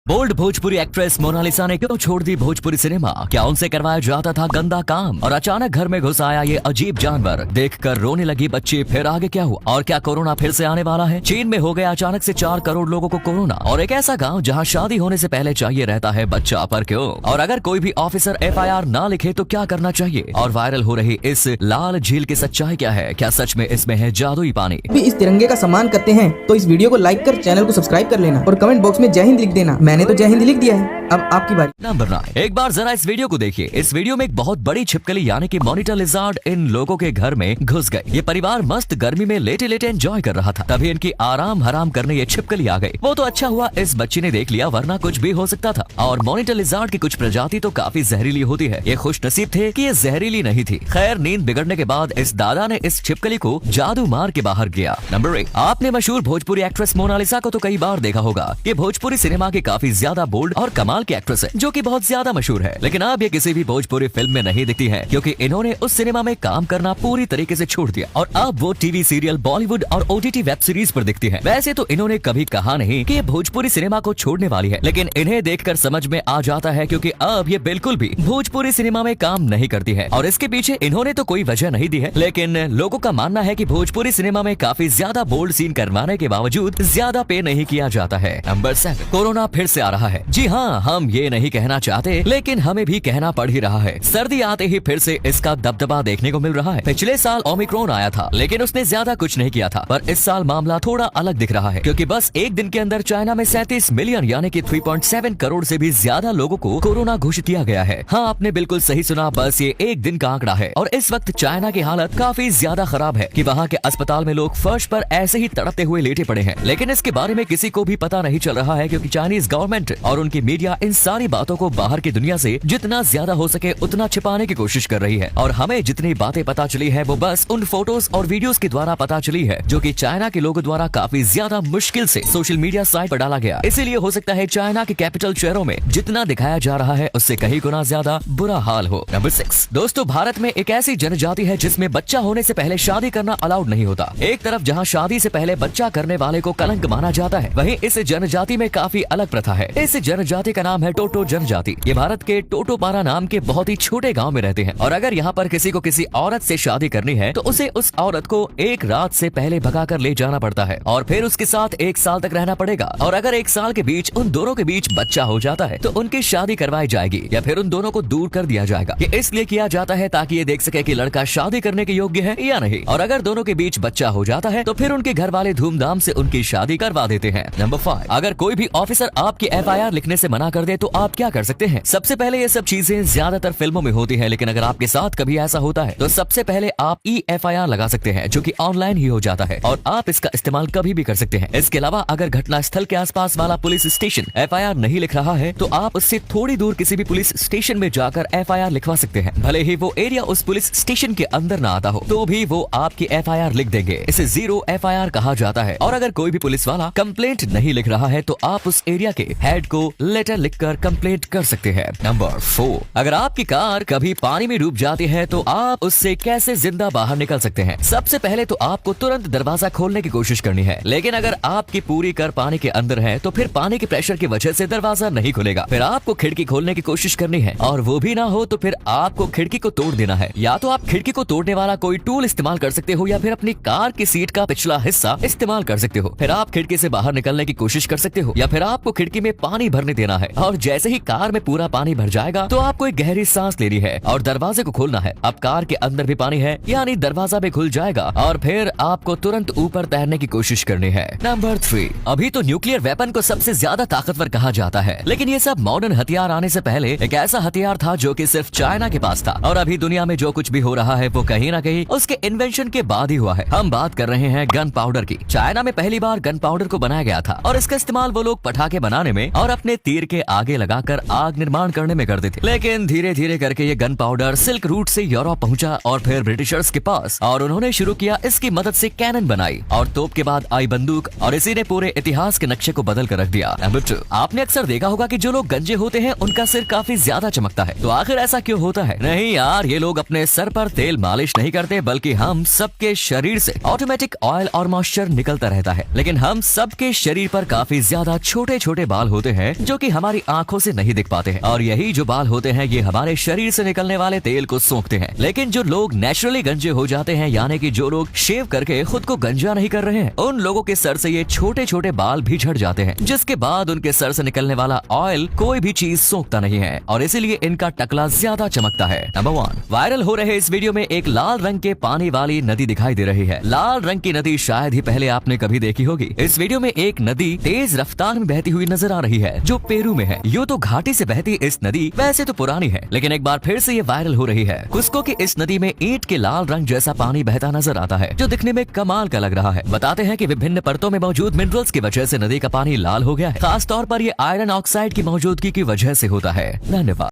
Bold Bhojpuri actress Mona Lisa ने क्यों छोड़ दी भोजपुरी सिनेमा? क्या उनसे करवाया जाता था गंदा काम? और अचानक घर में घुस आया ये अजीब जानवर, देखकर रोने लगी बच्ची। फिर आगे क्या हुआ? और क्या कोरोना फिर से आने वाला है? चीन में हो गया अचानक से 4 करोड़ लोगों को कोरोना, और एक ऐसा गांव जहां शादी होने से पहले चाहिए रहता है बच्चा, पर क्यों? और अगर कोई भी ऑफिसर FIR ना लिखे तो क्या करना चाहिए? और वायरल हो रही इस लाल झील की सच्चाई क्या है? क्या सच में इसमें है जादुई पानी? इस तिरंगे का सम्मान करते हैं तो इस वीडियो को लाइक कर चैनल को सब्सक्राइब कर लेना और कमेंट बॉक्स में जय हिंद लिख देना। मैंने तो जय हिंद लिख दिया है, अब आपकी बारी। नंबर 9। एक बार जरा इस वीडियो को देखिए। इस वीडियो में एक बहुत बड़ी छिपकली यानी कि मॉनिटर लिजार्ड इन लोगों के घर में घुस गई। ये परिवार मस्त गर्मी में लेटे लेटे एंजॉय कर रहा था, तभी इनकी आराम हराम करने ये छिपकली आ गई। वो तो अच्छा हुआ इस बच्ची ने देख लिया, वरना कुछ भी हो सकता था। और मॉनिटर लिजार्ड की कुछ प्रजाति तो काफी जहरीली होती है। ये खुश नसीब थे कि ये जहरीली नहीं थी। खैर, नींद बिगड़ने के बाद इस दादा ने इस छिपकली को जादू मार के बाहर किया। नंबर 1। आपने मशहूर भोजपुरी एक्ट्रेस मोनालिसा को तो कई बार देखा होगा। ये भोजपुरी सिनेमा की काफी ज्यादा बोल्ड और कमाल की एक्ट्रेस है, जो कि बहुत ज्यादा मशहूर है। लेकिन अब ये किसी भी भोजपुरी फिल्म में नहीं दिखती है, क्योंकि इन्होंने उस सिनेमा में काम करना पूरी तरीके से छोड़ दिया और अब वो टीवी सीरियल, बॉलीवुड और OTT वेब सीरीज पर दिखती है। वैसे तो इन्होंने कभी कहा नहीं कि ये भोजपुरी सिनेमा को छोड़ने वाली है, लेकिन इन्हें देखकर समझ में आ जाता है, क्योंकि अब ये बिल्कुल भी भोजपुरी सिनेमा में काम नहीं करती है। और इसके पीछे इन्होंने तो कोई वजह नहीं दी है, लेकिन लोगों का मानना है कि भोजपुरी सिनेमा में काफी ज्यादा बोल्ड सीन करवाने के बावजूद ज्यादा पे नहीं किया जाता है। नंबर 7। कोरोना फिर से आ रहा है। जी हाँ, हम ये नहीं कहना चाहते, लेकिन हमें भी कहना पड़ ही रहा है। सर्दी आते ही फिर से इसका दबदबा देखने को मिल रहा है। पिछले साल ओमिक्रॉन आया था, लेकिन उसने ज्यादा कुछ नहीं किया था, पर इस साल मामला थोड़ा अलग दिख रहा है, क्योंकि बस एक दिन के अंदर चाइना में 37 मिलियन यानी कि 3.7 करोड़ से भी ज्यादा लोगों को कोरोना घोषित किया गया है। हाँ, आपने बिल्कुल सही सुना, बस ये एक दिन का आंकड़ा है। और इस वक्त चाइना की हालत काफी ज्यादा खराब है कि वहाँ के अस्पताल में लोग फर्श पर ऐसे ही तड़पते हुए लेटे पड़े हैं। लेकिन इसके बारे में किसी को भी पता नहीं चल रहा है, क्योंकि चाइनीज गवर्नमेंट और उनकी मीडिया इन सारी बातों को बाहर की दुनिया से जितना ज्यादा हो सके उतना छिपाने की कोशिश कर रही है। और हमें जितनी बातें पता चली है वो बस उन फोटोज और वीडियोस के द्वारा पता चली है, जो कि चाइना के लोगों द्वारा काफी ज्यादा मुश्किल से सोशल मीडिया साइट पर डाला गया। इसीलिए हो सकता है चाइना के कैपिटल शहरों में जितना दिखाया जा रहा है उससे कहीं गुना ज्यादा बुरा हाल हो। नंबर 6। दोस्तों, भारत में एक ऐसी जनजाति है जिसमें बच्चा होने से पहले शादी करना अलाउड नहीं होता। एक तरफ जहाँ शादी से पहले बच्चा करने वाले को कलंक माना जाता है, वहीं इस जनजाति में काफी अलग प्रथा है। इस जनजाति का नाम है टोटो जनजाति। ये भारत के टोटोपारा नाम के बहुत ही छोटे गांव में रहते हैं। और अगर यहाँ पर किसी को किसी औरत से शादी करनी है तो उसे उस औरत को एक रात से पहले भगा कर ले जाना पड़ता है, और फिर उसके साथ 1 साल तक रहना पड़ेगा। और अगर 1 साल के बीच उन दोनों के बीच बच्चा हो जाता है तो उनकी शादी करवाई जाएगी, या फिर उन दोनों को दूर कर दिया जाएगा। ये इसलिए किया जाता है ताकि ये देख सके कि लड़का शादी करने के योग्य है या नहीं। और अगर दोनों के बीच बच्चा हो जाता है तो फिर उनके घर वाले धूमधाम से उनकी शादी करवा देते हैं। नंबर 5। अगर कोई भी ऑफिसर आपकी FIR लिखने से मना कर दे तो आप क्या कर सकते हैं? सबसे पहले ये सब चीजें ज्यादातर फिल्मों में होती है, लेकिन अगर आपके साथ कभी ऐसा होता है तो सबसे पहले आप FIR लगा सकते हैं, जो कि ऑनलाइन ही हो जाता है, और आप इसका इस्तेमाल कभी भी कर सकते हैं। इसके अलावा अगर घटना स्थल के आसपास वाला पुलिस स्टेशन FIR नहीं लिख रहा है तो आप उससे थोड़ी दूर किसी भी पुलिस स्टेशन में जाकर FIR लिखवा सकते हैं। भले ही वो एरिया उस पुलिस स्टेशन के अंदर ना आता हो तो भी वो आपकी FIR लिख देंगे। इसे जीरो FIR कहा जाता है। और अगर कोई भी पुलिस वाला कंप्लेंट नहीं लिख रहा है तो आप उस एरिया के हेड को लेटर लिखकर कंप्लेंट कर सकते हैं। नंबर 4। अगर आपकी कार कभी पानी में डूब जाती है तो आप उससे कैसे जिंदा बाहर निकल सकते हैं? सबसे पहले तो आपको तुरंत दरवाजा खोलने की कोशिश करनी है, लेकिन अगर आपकी पूरी कार पानी के अंदर है तो फिर पानी के प्रेशर की वजह से दरवाजा नहीं खुलेगा। फिर आपको खिड़की खोलने की कोशिश करनी है, और वो भी ना हो तो फिर आपको खिड़की को तोड़ देना है। या तो आप खिड़की को तोड़ने वाला कोई टूल इस्तेमाल कर सकते हो, या फिर अपनी कार की सीट का पिछला हिस्सा इस्तेमाल कर सकते हो। फिर आप खिड़की से बाहर निकलने की कोशिश कर सकते हो, या फिर आपको खिड़की में पानी भरने देना है, और जैसे ही कार में पूरा पानी भर जाएगा तो आपको एक गहरी सांस लेनी है और दरवाजे को खोलना है। अब कार के अंदर भी पानी है, यानी दरवाजा भी खुल जाएगा, और फिर आपको तुरंत ऊपर तैरने की कोशिश करनी है। नंबर 3। अभी तो न्यूक्लियर वेपन को सबसे ज्यादा ताकतवर कहा जाता है, लेकिन ये सब मॉडर्न हथियार आने से पहले एक ऐसा हथियार था जो कि सिर्फ चाइना के पास था। और अभी दुनिया में जो कुछ भी हो रहा है वो कहीं ना कहीं उसके इन्वेंशन के बाद ही हुआ है। हम बात कर रहे हैं गन पाउडर की। चाइना में पहली बार गन पाउडर को बनाया गया था, और इसका इस्तेमाल वो लोग पटाखे बनाने में और अपने तीर के आगे लगाकर आग निर्माण करने में करते थे। लेकिन धीरे धीरे करके ये गन पाउडर सिल्क रूट से यूरोप पहुंचा और फिर ब्रिटिशर्स के पास, और उन्होंने शुरू किया इसकी मदद से कैनन बनाई और तोप के बाद आई बंदूक, और इसी ने पूरे इतिहास के नक्शे को बदल कर रख दिया। नंबर 2, आपने अक्सर देखा होगा कि जो लोग गंजे होते हैं उनका सिर काफी ज्यादा चमकता है। तो आखिर ऐसा क्यों होता है? नहीं यार, ये लोग अपने सर पर तेल मालिश नहीं करते, बल्कि हम सबके शरीर से ऑटोमेटिक ऑयल और मॉइस्चर निकलता रहता है। लेकिन हम सबके शरीर पर काफी ज्यादा छोटे छोटे बाल होते हैं जो कि हमारी आंखों से नहीं दिख पाते हैं, और यही जो बाल होते हैं ये हमारे शरीर से निकलने वाले तेल को सोखते हैं। लेकिन जो लोग नेचुरली गंजे हो जाते हैं, यानी कि जो लोग शेव करके खुद को गंजा नहीं कर रहे हैं, उन लोगों के सर से ये छोटे छोटे बाल भी झड़ जाते हैं, जिसके बाद उनके सर से निकलने वाला ऑयल कोई भी चीज सोखता नहीं है, और इसीलिए इनका टकला ज्यादा चमकता है। नंबर 1, वायरल हो रहे इस वीडियो में एक लाल रंग के पानी वाली नदी दिखाई दे रही है। लाल रंग की नदी शायद ही पहले आपने कभी देखी होगी। इस वीडियो में एक नदी तेज रफ्तार में बहती हुई नजर आ रही है जो पेरू में है। यूं तो घाटी से बहती इस नदी वैसे तो पुरानी है, लेकिन एक बार फिर से ये वायरल हो रही है। कुस्को की इस नदी में ईंट के लाल रंग जैसा पानी बहता नजर आता है, जो दिखने में कमाल का लग रहा है। बताते हैं कि विभिन्न परतों में मौजूद मिनरल्स की वजह से नदी का पानी लाल हो गया है। खास तौर पर ये आयरन ऑक्साइड की मौजूदगी की वजह से होता है। धन्यवाद।